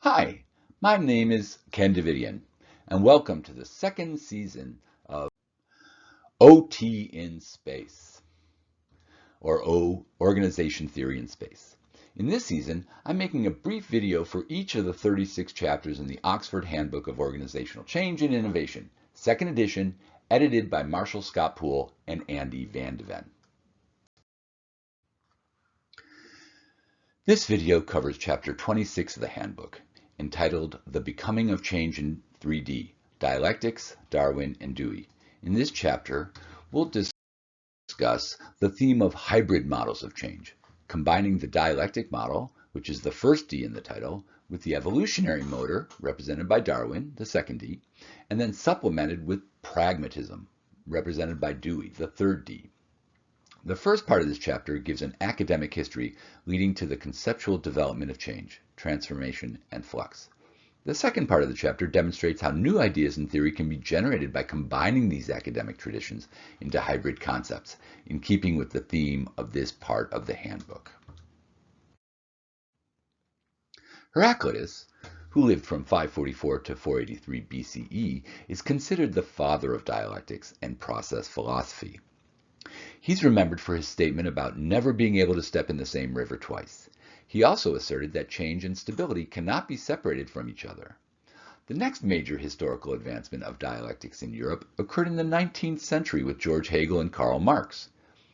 Hi, my name is Ken Davidian, and welcome to the second season of OT in Space, or Organization Theory in Space. In this season, I'm making a brief video for each of the 36 chapters in the Oxford Handbook of Organizational Change and Innovation, second edition, edited by Marshall Scott Poole and Andy Van de Ven. This video covers chapter 26 of the handbook, entitled The Becoming of Change in 3D, Dialectics, Darwin, and Dewey. In this chapter, we'll discuss the theme of hybrid models of change, combining the dialectic model, which is the first D in the title, with the evolutionary motor, represented by Darwin, the second D, and then supplemented with pragmatism, represented by Dewey, the third D. The first part of this chapter gives an academic history leading to the conceptual development of change, transformation, and flux. The second part of the chapter demonstrates how new ideas and theory can be generated by combining these academic traditions into hybrid concepts, in keeping with the theme of this part of the handbook. Heraclitus, who lived from 544 to 483 BCE, is considered the father of dialectics and process philosophy. He's remembered for his statement about never being able to step in the same river twice. He also asserted that change and stability cannot be separated from each other. The next major historical advancement of dialectics in Europe occurred in the 19th century with George Hegel and Karl Marx.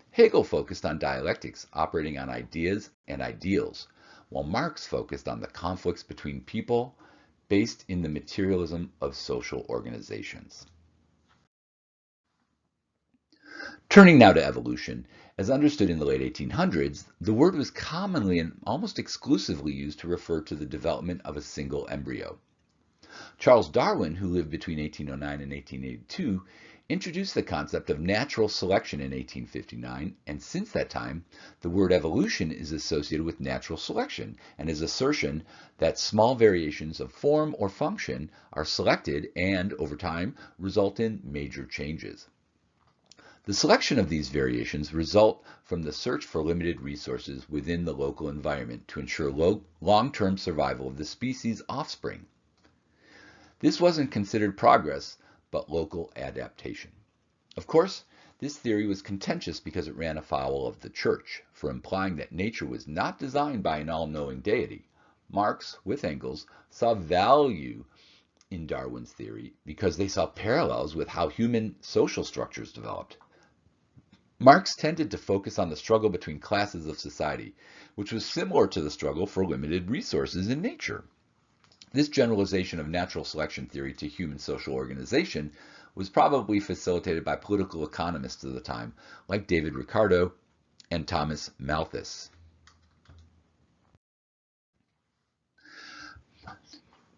Hegel focused on dialectics operating on ideas and ideals, while Marx focused on the conflicts between people based in the materialism of social organizations. Turning now to evolution, as understood in the late 1800s, the word was commonly and almost exclusively used to refer to the development of a single embryo. Charles Darwin, who lived between 1809 and 1882, introduced the concept of natural selection in 1859, and since that time, the word evolution is associated with natural selection and his assertion that small variations of form or function are selected and, over time, result in major changes. The selection of these variations result from the search for limited resources within the local environment to ensure long-term survival of the species' offspring. This wasn't considered progress, but local adaptation. Of course, this theory was contentious because it ran afoul of the church, for implying that nature was not designed by an all-knowing deity. Marx, with Engels, saw value in Darwin's theory because they saw parallels with how human social structures developed. Marx tended to focus on the struggle between classes of society, which was similar to the struggle for limited resources in nature. This generalization of natural selection theory to human social organization was probably facilitated by political economists of the time, like David Ricardo and Thomas Malthus.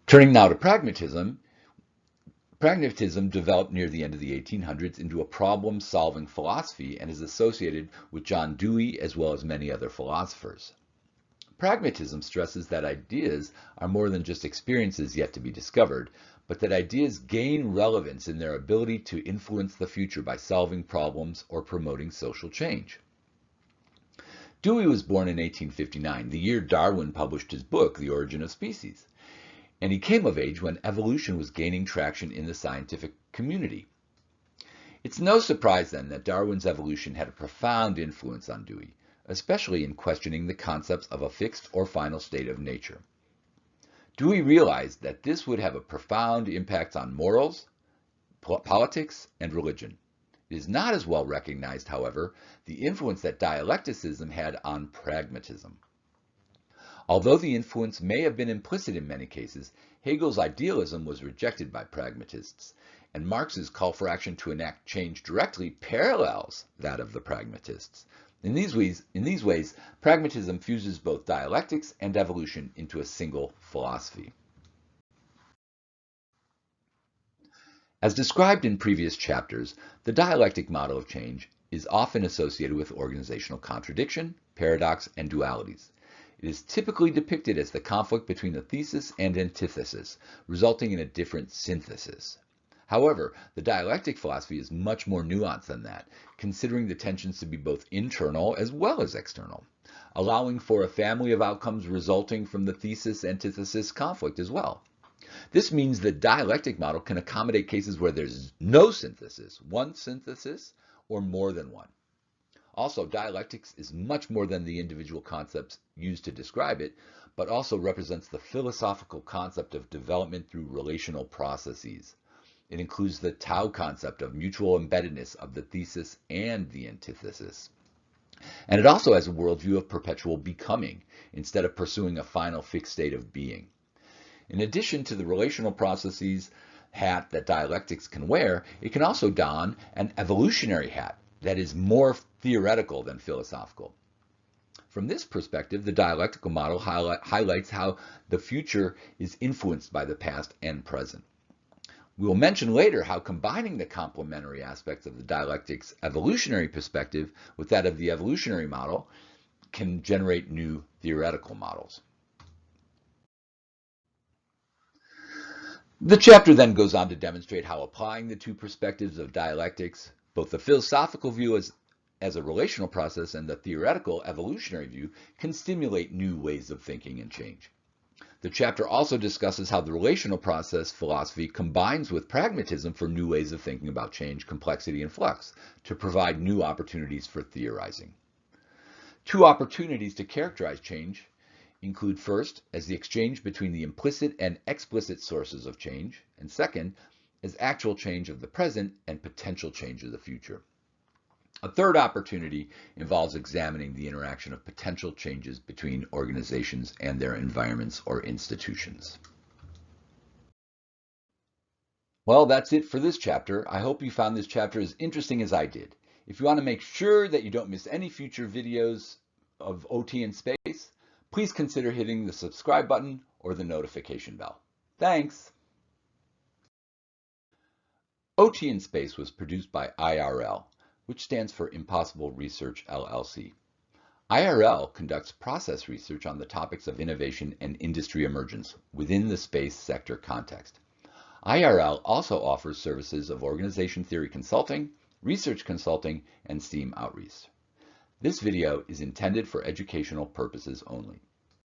Turning now to pragmatism, Pragmatism developed near the end of the 1800s into a problem-solving philosophy and is associated with John Dewey as well as many other philosophers. Pragmatism stresses that ideas are more than just experiences yet to be discovered, but that ideas gain relevance in their ability to influence the future by solving problems or promoting social change. Dewey was born in 1859, the year Darwin published his book, The Origin of Species. And he came of age when evolution was gaining traction in the scientific community. It's no surprise then that Darwin's evolution had a profound influence on Dewey, especially in questioning the concepts of a fixed or final state of nature. Dewey realized that this would have a profound impact on morals, politics, and religion. It is not as well recognized, however, the influence that dialecticism had on pragmatism. Although the influence may have been implicit in many cases, Hegel's idealism was rejected by pragmatists, and Marx's call for action to enact change directly parallels that of the pragmatists. In these ways, pragmatism fuses both dialectics and evolution into a single philosophy. As described in previous chapters, the dialectic model of change is often associated with organizational contradiction, paradox, and dualities. It is typically depicted as the conflict between a thesis and antithesis, resulting in a different synthesis. However, the dialectic philosophy is much more nuanced than that, considering the tensions to be both internal as well as external. allowing for a family of outcomes resulting from the thesis-antithesis conflict as well. This means the dialectic model can accommodate cases where there's no synthesis, one synthesis, or more than one. Also, dialectics is much more than the individual concepts used to describe it, but also represents the philosophical concept of development through relational processes. It includes the Tao concept of mutual embeddedness of the thesis and the antithesis. And it also has a worldview of perpetual becoming, instead of pursuing a final fixed state of being. In addition to the relational processes hat that dialectics can wear, it can also don an evolutionary hat that is more theoretical than philosophical. From this perspective, the dialectical model highlights how the future is influenced by the past and present. We will mention later how combining the complementary aspects of the dialectic's evolutionary perspective with that of the evolutionary model can generate new theoretical models. The chapter then goes on to demonstrate how applying the two perspectives of dialectics, both the philosophical view as a relational process and the theoretical evolutionary view, can stimulate new ways of thinking and change. The chapter also discusses how the relational process philosophy combines with pragmatism for new ways of thinking about change, complexity, and flux to provide new opportunities for theorizing. Two opportunities to characterize change include, first, as the exchange between the implicit and explicit sources of change, and second, as actual change of the present and potential change of the future. A third opportunity involves examining the interaction of potential changes between organizations and their environments or institutions. Well, that's it for this chapter. I hope you found this chapter as interesting as I did. If you want to make sure that you don't miss any future videos of OT in space, please consider hitting the subscribe button or the notification bell. Thanks! OT in Space was produced by IRL, which stands for Impossible Research LLC. IRL conducts process research on the topics of innovation and industry emergence within the space sector context. IRL also offers services of organization theory consulting, research consulting, and STEAM outreach. This video is intended for educational purposes only.